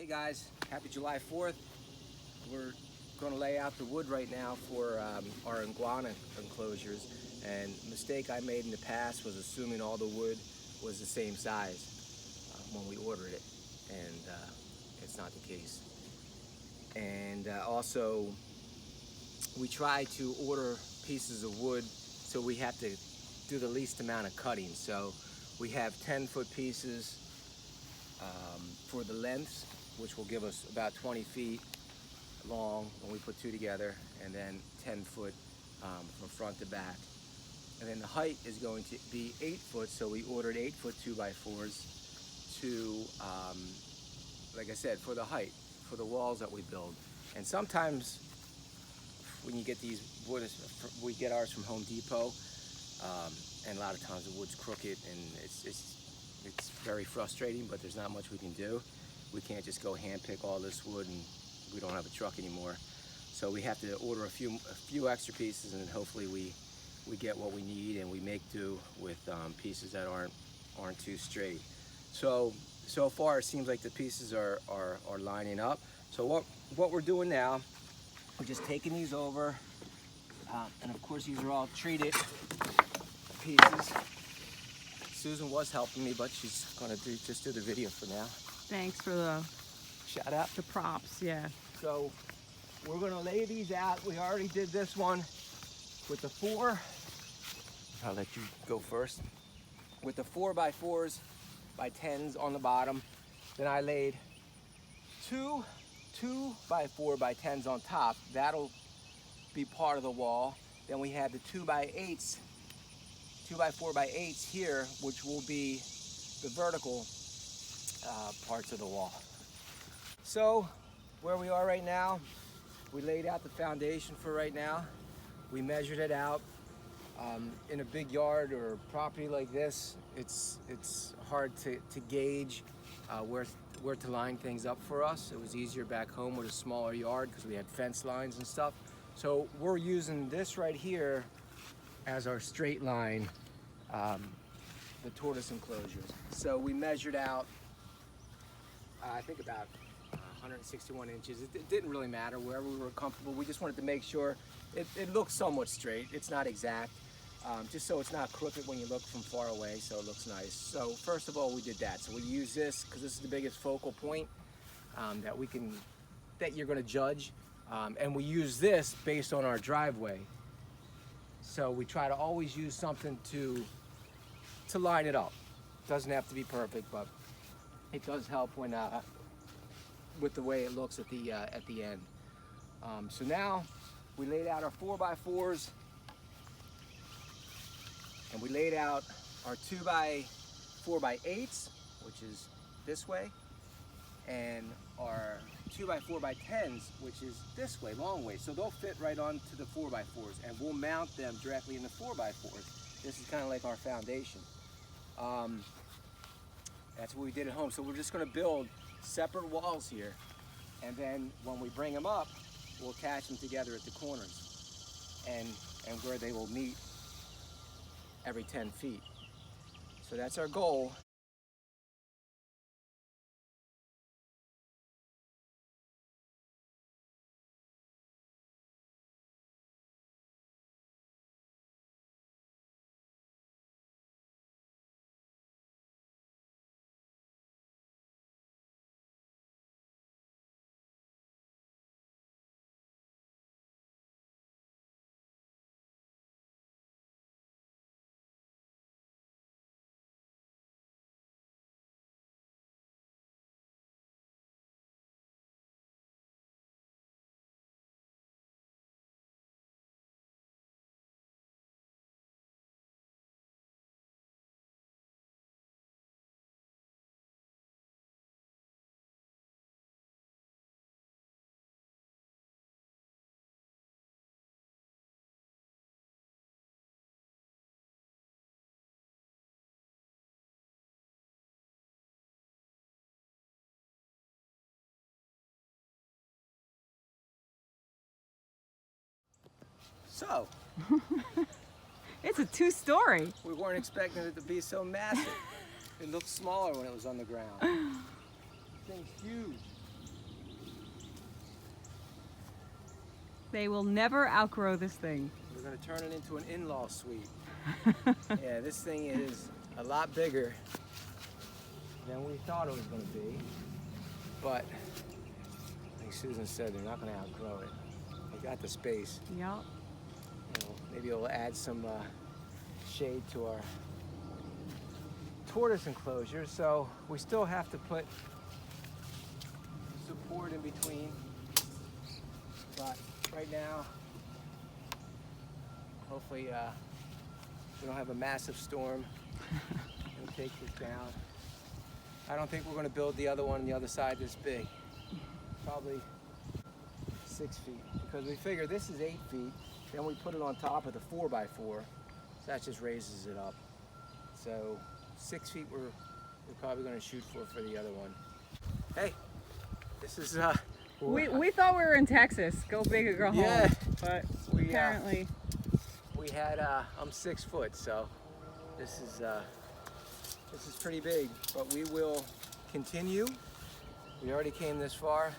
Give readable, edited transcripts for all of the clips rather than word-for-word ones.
Hey guys, happy July 4th. We're going to lay out the wood right now for our iguana enclosures. And the mistake I made in the past was assuming all the wood was the same size when we ordered it, and it's not the case. And also, we try to order pieces of wood so we have to do the least amount of cutting. So we have 10-foot pieces for the lengths, which will give us about 20 feet long when we put two together, and then 10 foot from front to back. And then the height is going to be 8 foot, so we ordered 8-foot 2x4s to, like I said, for the height, for the walls that we build. And sometimes when you get these wood, we get ours from Home Depot, and a lot of times the wood's crooked, and it's very frustrating, but there's not much we can do. We can't just go hand pick all this wood, and we don't have a truck anymore. So we have to order a few extra pieces, and then hopefully we get what we need, and we make do with pieces that aren't too straight. So far it seems like the pieces are lining up. So what we're doing now, we're just taking these over, and of course these are all treated pieces. Susan was helping me, but she's gonna just do the video for now. Thanks for the shout out. The props, yeah. So we're gonna lay these out. We already did this one with the 4. I'll let you go first. With the 4x4s by 10s on the bottom. Then I laid 2 2x4 by 10s on top. That'll be part of the wall. Then we have the 2x8s, 2x4 by 8s here, which will be the vertical parts of the wall. So where we are right now, we laid out the foundation for right now. We measured it out. In a big yard or property like this, it's hard to gauge where to line things up for us. It was easier back home with a smaller yard because we had fence lines and stuff. So we're using this right here as our straight line, the tortoise enclosures. So we measured out, I think about 161 inches. It didn't really matter, wherever we were comfortable. We just wanted to make sure it looks somewhat straight. It's not exact, just so it's not crooked when you look from far away, so it looks nice. So first of all, we did that. So we use this because this is the biggest focal point that you're going to judge, and we use this based on our driveway. So we try to always use something to line it up. It doesn't have to be perfect, but it does help when with the way it looks at the end. So now we laid out our 4x4s, and we laid out our 2x4 by 8s, which is this way, and our 2x4 by 10s, which is this way, long way. So they'll fit right onto the 4x4s, and we'll mount them directly in the 4x4s. This is kind of like our foundation. That's what we did at home. So we're just going to build separate walls here, and then when we bring them up, we'll attach them together at the corners and where they will meet every 10 feet. So that's our goal. So, It's a 2-story. we weren't expecting it to be so massive. It looked smaller when it was on the ground. This thing's huge. They will never outgrow this thing. We're gonna turn it into an in-law suite. Yeah, this thing is a lot bigger than we thought it was gonna be. But, like Susan said, they're not gonna outgrow it. They got the space. Yep. You know, maybe it'll add some shade to our tortoise enclosure. So we still have to put support in between. But right now, hopefully we don't have a massive storm and take this down. I don't think we're going to build the other one on the other side this big. Probably 6 feet, because we figure this is 8 feet. Then we put it on top of the 4x4, so that just raises it up. So 6 feet we're probably going to shoot for the other one. Hey, this is We thought we were in Texas. Go big or go home. Yeah. But We, apparently. we had I'm 6 foot, so this is pretty big, but we will continue. We already came this far,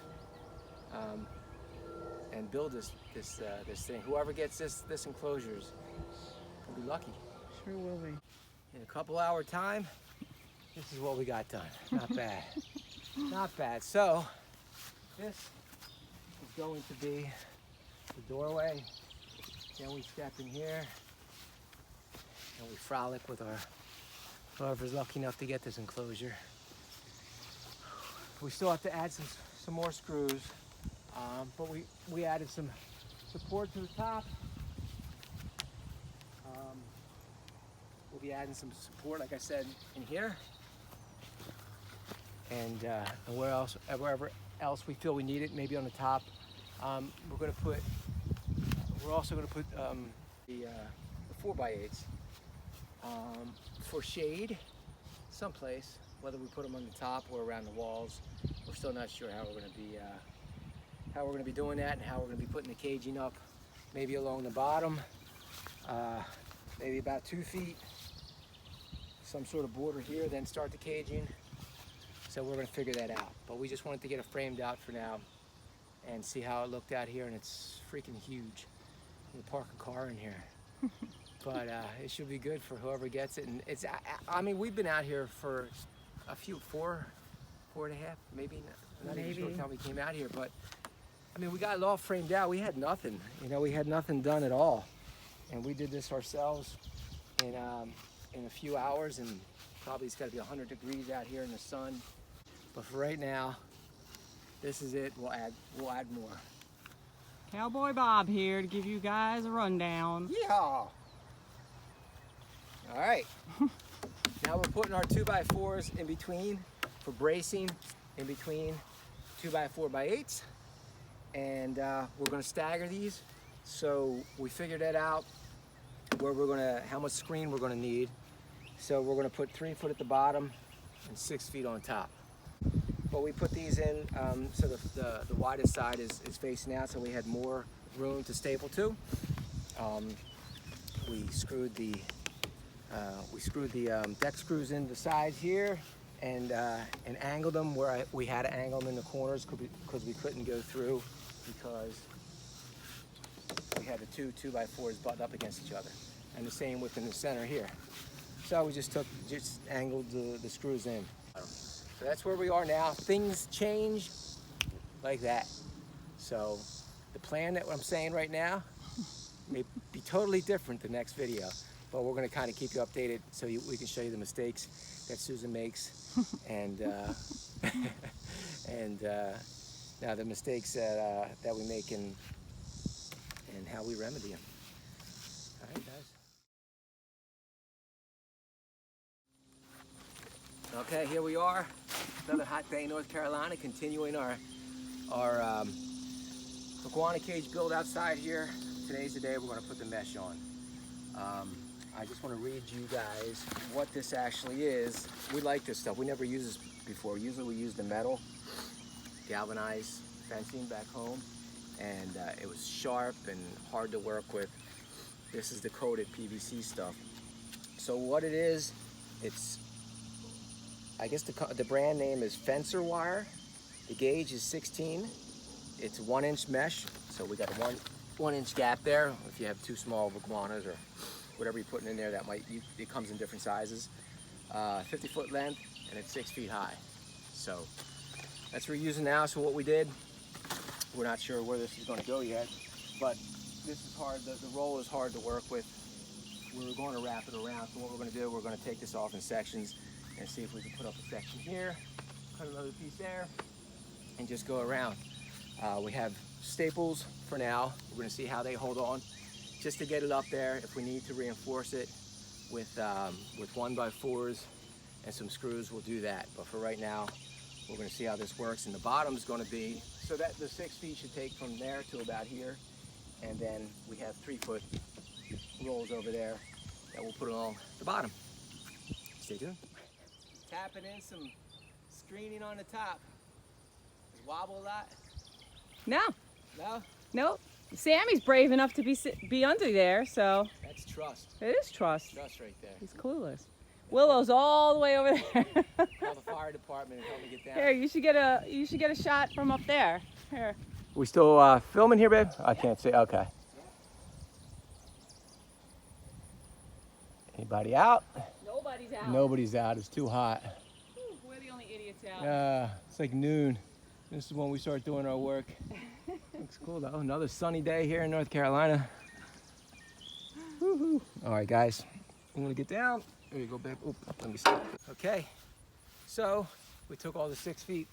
and build this thing. Whoever gets this enclosures will be lucky. Sure will be. In a couple hour time, this is what we got done. Not bad. Not bad. So this is going to be the doorway. Then we step in here and we frolic with whoever's lucky enough to get this enclosure. We still have to add some more screws, but we added some support to the top. We'll be adding some support, like I said, in here, and wherever else we feel we need it, maybe on the top. We're also going to put the 4x8s for shade someplace, whether we put them on the top or around the walls. We're still not sure how we're going to be doing that, and how we're going to be putting the caging up. Maybe along the bottom, maybe about 2 feet, some sort of border here, then start the caging. So we're going to figure that out. But we just wanted to get it framed out for now and see how it looked out here, and it's freaking huge. We'll park a car in here. But it should be good for whoever gets it. And it's, I mean, we've been out here for a few, four and a half, maybe, not even sure how we came out here, but I mean, we got it all framed out. We had nothing, you know, we had nothing done at all. And we did this ourselves in a few hours, and probably it's got to be 100 degrees out here in the sun. But for right now, this is it. We'll add more. Cowboy Bob here to give you guys a rundown. Yeehaw! All right. Now we're putting our 2x4s in between for bracing, in between 2x4x8s, and we're going to stagger these. So we figured that out, where how much screen we're going to need. So we're going to put 3 foot at the bottom and 6 feet on top. But we put these in so the widest side is facing out, so we had more room to staple to. We screwed the deck screws into the sides here, and angled them where we had to angle them in the corners, because we couldn't go through, because we had the two 2x4s buttoned up against each other, and the same within the center here. So we just angled the screws in. So that's where we are now. Things change like that. So the plan that I'm saying right now may be totally different the next video, but we're going to kind of keep you updated so we can show you the mistakes that Susan makes, and now the mistakes that we make and how we remedy them. All right, guys. Okay, here we are. Another hot day in North Carolina, continuing our iguana cage build outside here. Today's the day we're going to put the mesh on. I just want to read you guys what this actually is. We like this stuff. We never used this before. Usually we use the metal galvanized fencing back home, and it was sharp and hard to work with. This is the coated PVC stuff. So what it is, I guess the brand name is Fencer wire. The gauge is 16. It's 1-inch mesh, so we got 1-inch gap there. If you have too small of iguanas or whatever you're putting in there, it comes in different sizes. 50-foot length, and it's 6 feet high. So that's what we're using now. So what we did, we're not sure where this is going to go yet, but this is hard. The roll is hard to work with. We're going to wrap it around. So what we're going to do, we're going to take this off in sections and see if we can put up a section here, cut another piece there, and just go around. We have staples for now. We're going to see how they hold on, just to get it up there. If we need to reinforce it with 1x4s and some screws, we'll do that. But for right now, we're going to see how this works. And the bottom is going to be, so that the 6 feet should take from there to about here. And then we have 3-foot rolls over there that we'll put along the bottom. Stay tuned. Tapping in some screening on the top. Does it wobble a lot? No. No? Nope. Sammy's brave enough to be under there, so. That's trust. It is trust. Trust right there. He's clueless. Willow's all the way over there. Call the fire department and help me get down. Here, you should get a shot from up there. Here. We still filming here, babe? I can't see. Okay. Anybody out? Nobody's out. Nobody's out. It's too hot. We're the only idiots out. It's like noon. This is when we start doing our work. Looks cool though. Another sunny day here in North Carolina. Woohoo! All right, guys. I'm gonna get down. There you go, babe. Oop, let me see. Okay. So we took all the 6 feet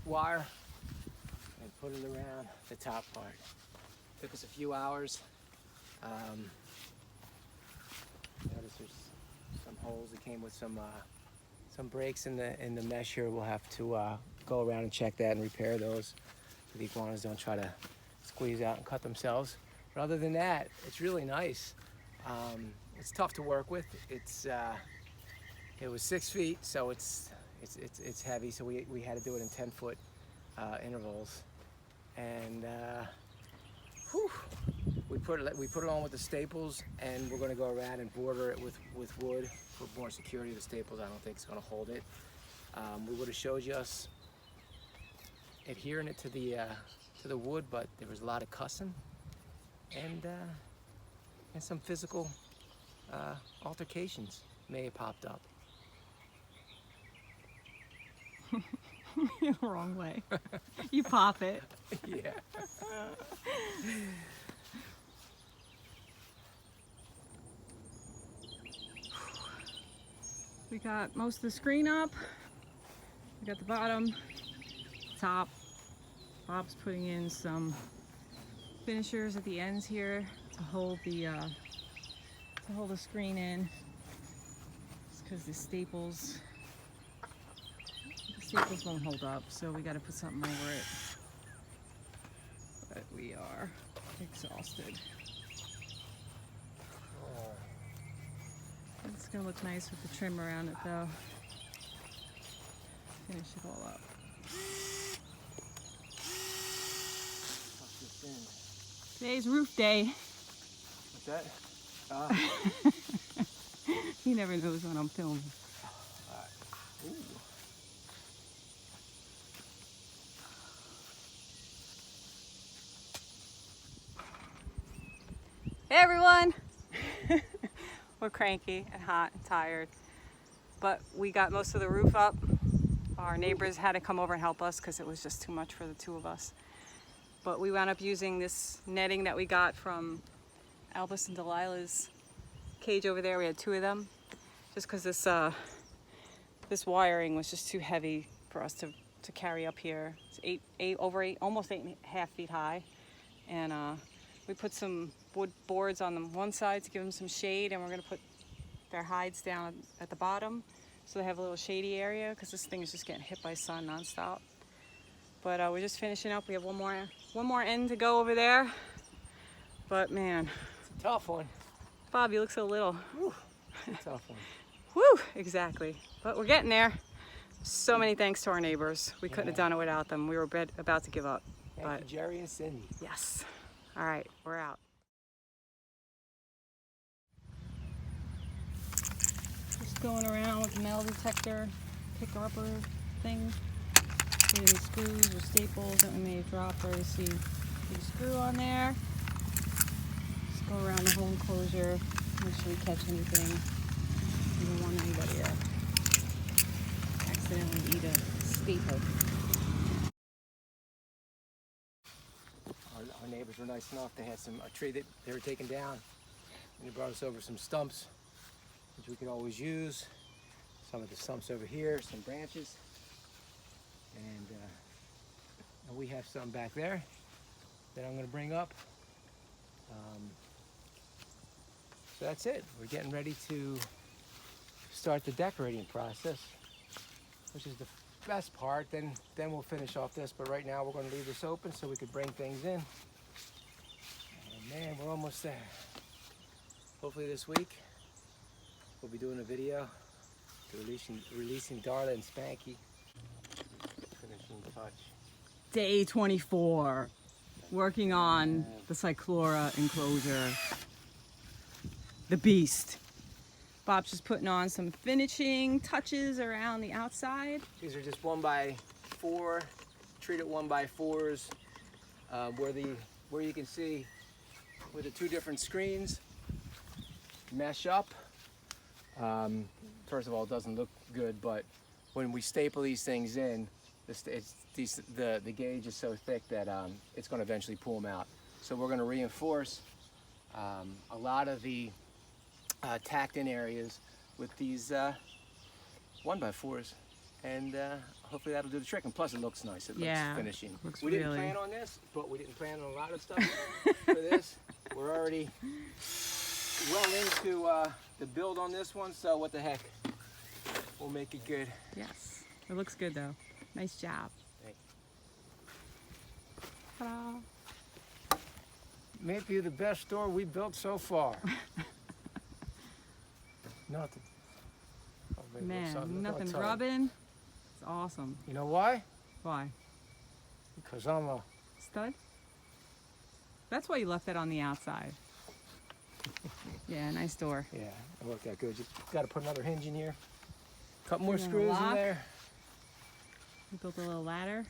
wire and put it around the top part. Took us a few hours. Notice there's some holes that came with some breaks in the mesh here. We'll have to go around and check that and repair those so the iguanas don't try to squeeze out and cut themselves. But other than that, it's really nice. It's tough to work with. It was 6 feet, so it's heavy. So we had to do it in 10-foot intervals, and whew, we put it on with the staples, and we're going to go around and border it with wood for more security. The staples, I don't think, is going to hold it. We would have showed you us adhering it to the wood, but there was a lot of cussing and some physical altercations may have popped up. You're the wrong way. You pop it. Yeah. We got most of the screen up. We got the bottom, top. Bob's putting in some finishers at the ends here to hold the screen in. It's because the staples won't hold up, so we got to put something over it. But we are exhausted. It's gonna look nice with the trim around it, though. Finish it all up. Today's roof day. What's that? He never knows when I'm filming. Ooh. Hey everyone! We're cranky and hot and tired, but we got most of the roof up. Our neighbors had to come over and help us because it was just too much for the two of us. But we wound up using this netting that we got from Albus and Delilah's cage over there. We had 2 of them, just because this wiring was just too heavy for us to carry up here. It's almost 8.5 feet high, and we put some wood boards on one side to give them some shade, and we're going to put their hides down at the bottom so they have a little shady area, because this thing is just getting hit by sun nonstop. But we're just finishing up. We have one more end to go over there. But man, it's a tough one. Bob, you look so little. Whew, it's a tough one. Woo, exactly. But we're getting there. So many thanks to our neighbors. We couldn't have done it without them. We were about to give up. Thank you, Jerry and Cindy. Yes. All right, we're out. Just going around with the metal detector, pick rubber thing, any screws or staples that we may have dropped. Already see the screw on there. Go around the whole enclosure, make sure we catch anything. We don't want anybody to accidentally eat a staple. Our neighbors were nice enough. They had a tree that they were taking down, and they brought us over some stumps, which we could always use. Some of the stumps over here, some branches, and we have some back there that I'm going to bring up. So that's it. We're getting ready to start the decorating process, which is the best part. Then we'll finish off this, but right now we're going to leave this open so we could bring things in. And man, we're almost there. Hopefully this week we'll be doing a video to releasing Darla and Spanky. Finishing touch. Day 24. Working on the Cyclura enclosure. The beast. Bob's just putting on some finishing touches around the outside. These are just 1x4, treated 1x4s, where you can see where the two different screens mesh up. First of all, it doesn't look good, but when we staple these things in, the gauge is so thick that it's going to eventually pull them out. So we're going to reinforce a lot of the tacked in areas with these 1x4s, and hopefully that'll do the trick. And plus it looks nice. It looks finishing. We didn't plan on this, but we didn't plan on a lot of stuff for this. We're already well into the build on this one, so what the heck, we'll make it good. Yes, it looks good though. Nice job. Thank you. Ta-da. Maybe the best store we built so far. Nothing. Oh, Man, nothing rubbing. It's awesome. You know why? Why? Because I'm a stud? That's why you left that on the outside. Yeah, nice door. Yeah, it worked out good. You got to put another hinge in here. Couple more And then a screws in lock. there. We built a little ladder.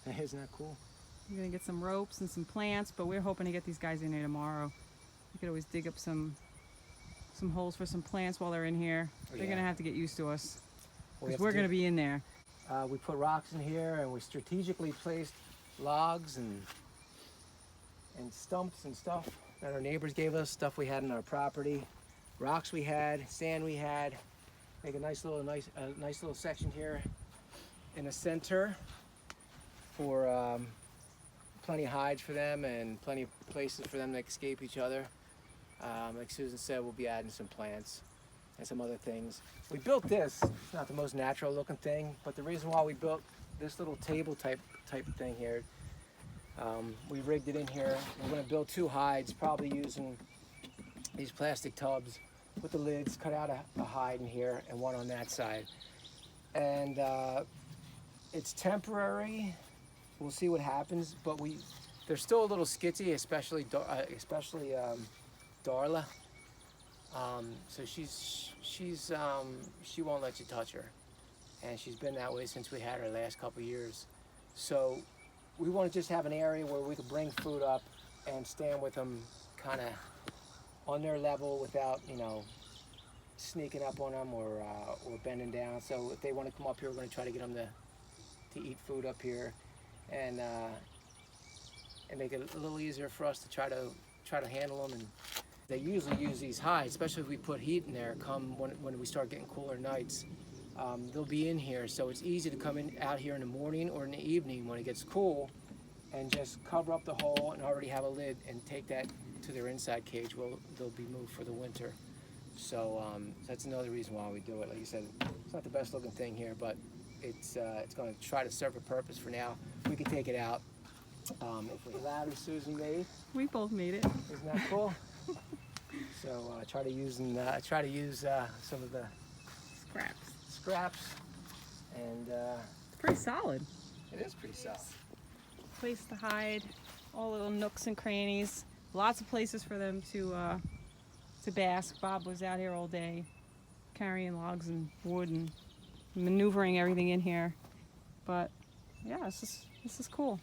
Isn't that cool? We're gonna get some ropes and some plants, but we're hoping to get these guys in here tomorrow. We could always dig up some holes for some plants while they're in here. They're gonna have to get used to us, because we're gonna be in there. We put rocks in here, and we strategically placed logs and stumps and stuff that our neighbors gave us, stuff we had in our property, rocks we had, sand we had. Make a nice little section here in the center for plenty of hides for them and plenty of places for them to escape each other. Like Susan said, we'll be adding some plants and some other things. We built this. It's not the most natural looking thing, but the reason why we built this little table type thing here, we rigged it in here. We're going to build two hides, probably using these plastic tubs with the lids, cut out a hide in here and one on that side. And it's temporary. We'll see what happens, but they're still a little skitsy, especially Darla. So she won't let you touch her, and she's been that way since we had her the last couple years. So we want to just have an area where we could bring food up and stand with them, kind of on their level without, sneaking up on them or bending down. So if they want to come up here, we're going to try to get them to eat food up here, and make it a little easier for us to try to handle them. And they usually use these hides, especially if we put heat in there. Come when we start getting cooler nights, they'll be in here, so it's easy to come out here in the morning or in the evening when it gets cool, and just cover up the hole and already have a lid and take that to their inside cage. Well, they'll be moved for the winter. So that's another reason why we do it. Like you said, it's not the best looking thing here, but it's going to try to serve a purpose for now. We can take it out. If we ladder Susan made. We both made it. Isn't that cool? So try to use some of the scraps, and It's pretty solid. it is pretty solid. Place to hide, all little nooks and crannies. Lots of places for them to bask. Bob was out here all day, carrying logs and wood and maneuvering everything in here. But yeah, this is cool.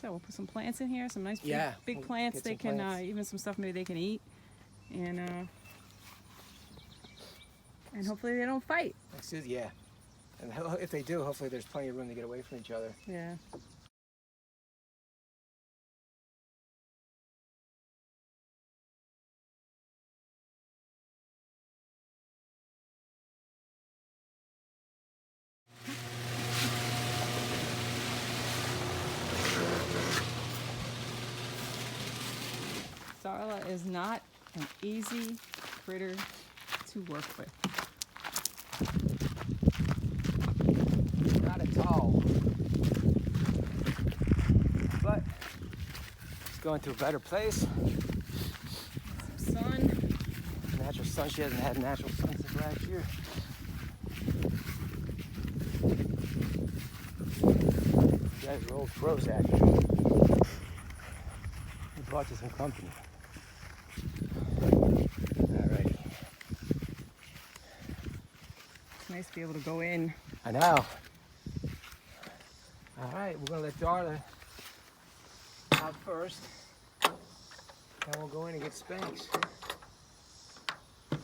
So we'll put some plants in here, some nice Yeah, big we'll plants. get They some can plants. even some stuff maybe they can eat, and hopefully they don't fight. Yeah, and if they do, hopefully there's plenty of room to get away from each other. Yeah. Darla is not an easy critter to work with. Not at all. But it's going to a better place. Some sun. Natural sun. She hasn't had natural sun since last year. You guys are old pros, actually. We brought you some company. Alrighty. It's nice to be able to go in. I know. Alright, we're gonna let Darla out first. Then we'll go in and get Spanx. I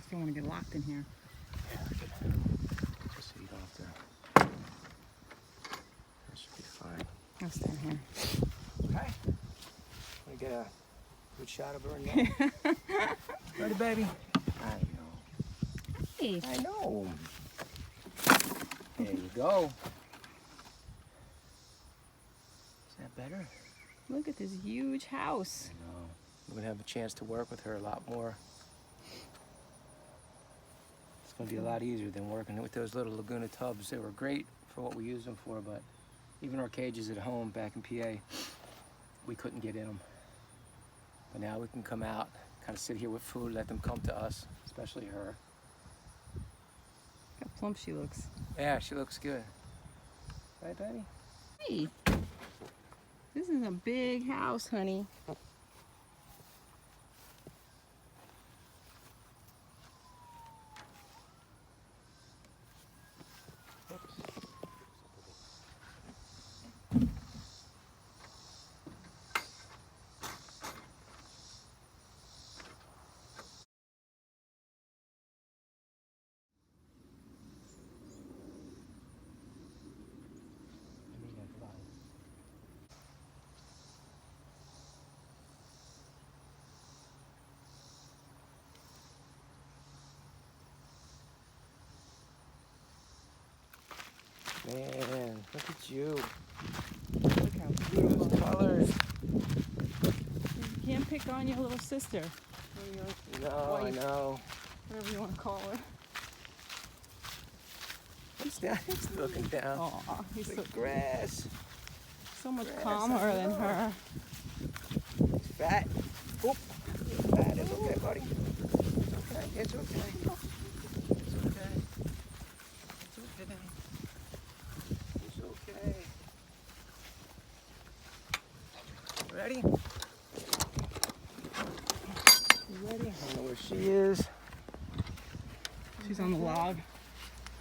still want to get locked in here. Yeah, good. Just so you don't have to. That should be fine. I'll stand here. Okay. Want to get a good shot of her now? Ready, baby? I know. Hey. I know. There you go. Is that better? Look at this huge house. I know. We're going to have a chance to work with her a lot more. It's going to be a lot easier than working with those little Laguna tubs. They were great for what we used them for, but even our cages at home back in PA, we couldn't get in them. But now we can come out, kind of sit here with food, let them come to us, especially her. Look how plump she looks. Yeah, she looks good. Right, baby? Hey. This is a big house, honey. Man, look at you. Look how beautiful. Those colors. You can't pick on your little sister. Or your No, I wife, know. whatever you want to call her. He's down. He's looking down. Aw, he's The so, grass. so much grass, calmer I than know. her. He's fat. Oop. He's fat. It's okay, buddy. It's okay. It's okay. It's okay. It's okay. It's okay. Ready? You ready? I don't know where she is. She's on the log.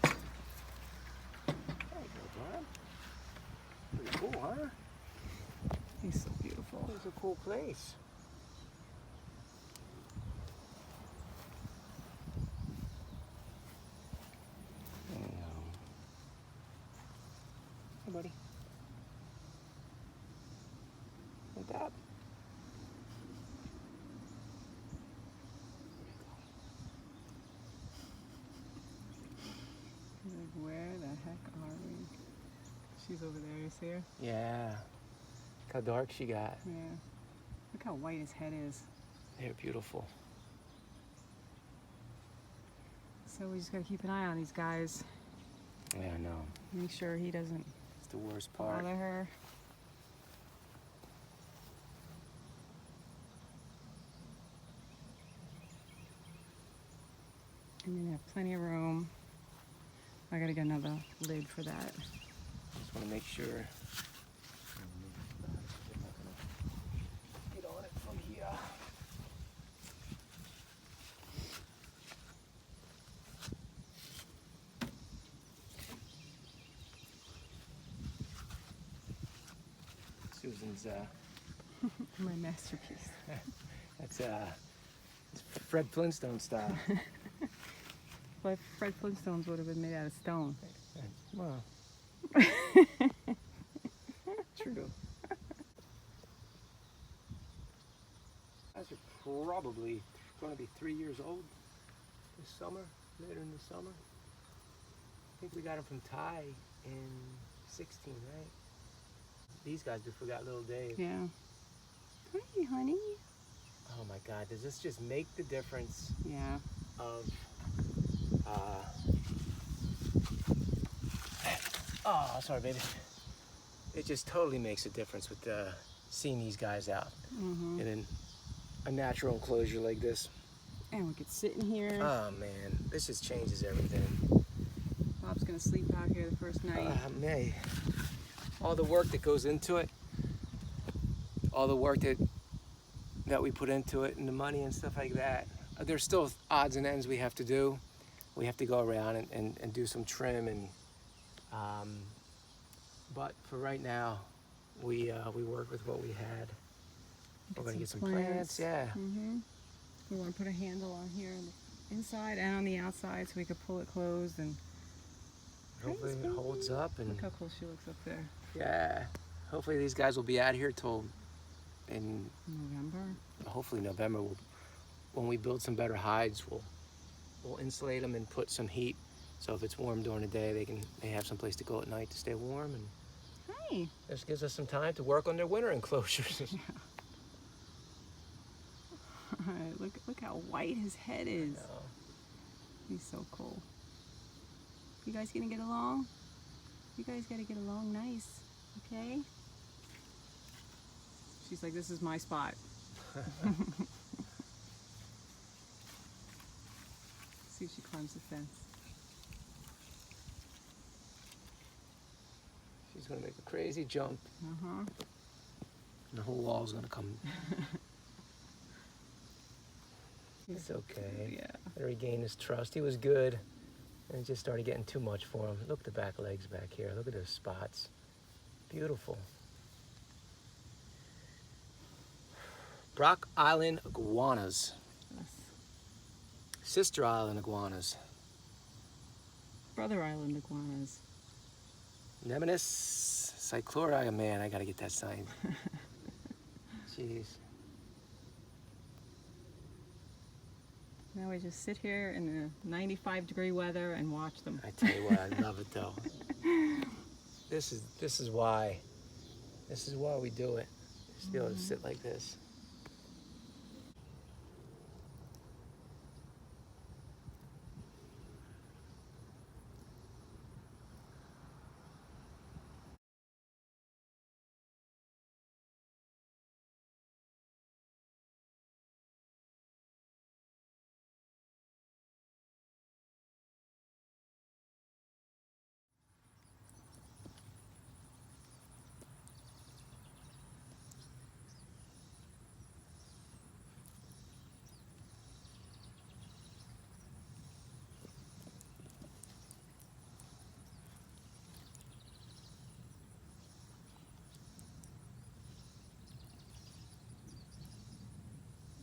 There you go, Bob. Pretty cool, huh? He's so beautiful. It's a cool place. I know. Hey, buddy. What's up? He's like, where the heck are we? She's over there, you see her? Yeah. Look how dark she got. Yeah. Look how white his head is. They're beautiful. So we just gotta keep an eye on these guys. Yeah, I know. Make sure he doesn't It's the worst part. bother her. And you have plenty of room. I gotta get another lid for that. Just want to make sure. Get on it from here. Susan's, My masterpiece. that's it's Fred Flintstone style. But Fred Flintstones would have been made out of stone. Well, true. Guys are probably going to be 3 years old this summer, later in the summer. I think we got them from Ty in 16, right? These guys, we forgot little Dave. Yeah. Hi, honey. Oh my God, does this just make the difference Yeah. of, oh, sorry, baby. It just totally makes a difference with seeing these guys out in a natural enclosure like this. And we could sit in here. Oh man, this just changes everything. Bob's gonna sleep out here the first night. Man, all the work that goes into it, all the work that we put into it, and the money and stuff like that. There's still odds and ends we have to do. We have to go around and do some trim and. But for right now, we work with what we had. We're gonna get some plants, yeah. We want to put a handle on here on the inside and on the outside so we could pull it closed and Hopefully it holds up and look how cool she looks up there. yeah. Hopefully these guys will be out here till in November. Hopefully November. When we build some better hides, we'll insulate them and put some heat. So if it's warm during the day, they have some place to go at night to stay warm, and Hi. this gives us some time to work on their winter enclosures. Yeah. Look how white his head is. He's so cool. You guys gonna get along? You guys gotta get along nice, okay? She's like, this is my spot. See if she climbs the fence. She's gonna make a crazy jump. And the whole wall's gonna come. It's okay. Yeah. I regained his trust. He was good, and it just started getting too much for him. Look at the back legs back here. Look at those spots. Beautiful. Brac Island Iguanas. Yes. Sister Island Iguanas. Brother Island Iguanas. Nemesis Cyclura. Man, I gotta get that signed. Jeez. Now we just sit here in the 95-degree weather and watch them. I tell you what, I love it though. This is why we do it. Just to be able to sit like this.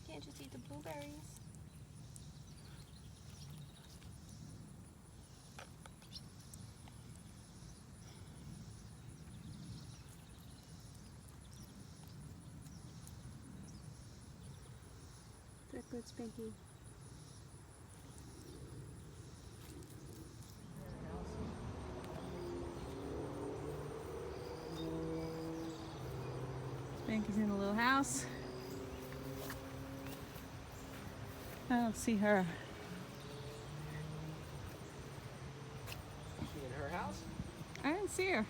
Can't just eat the blueberries. Is that good, Spanky? Spanky's in a little house. I don't see her. She in her house? I didn't see her.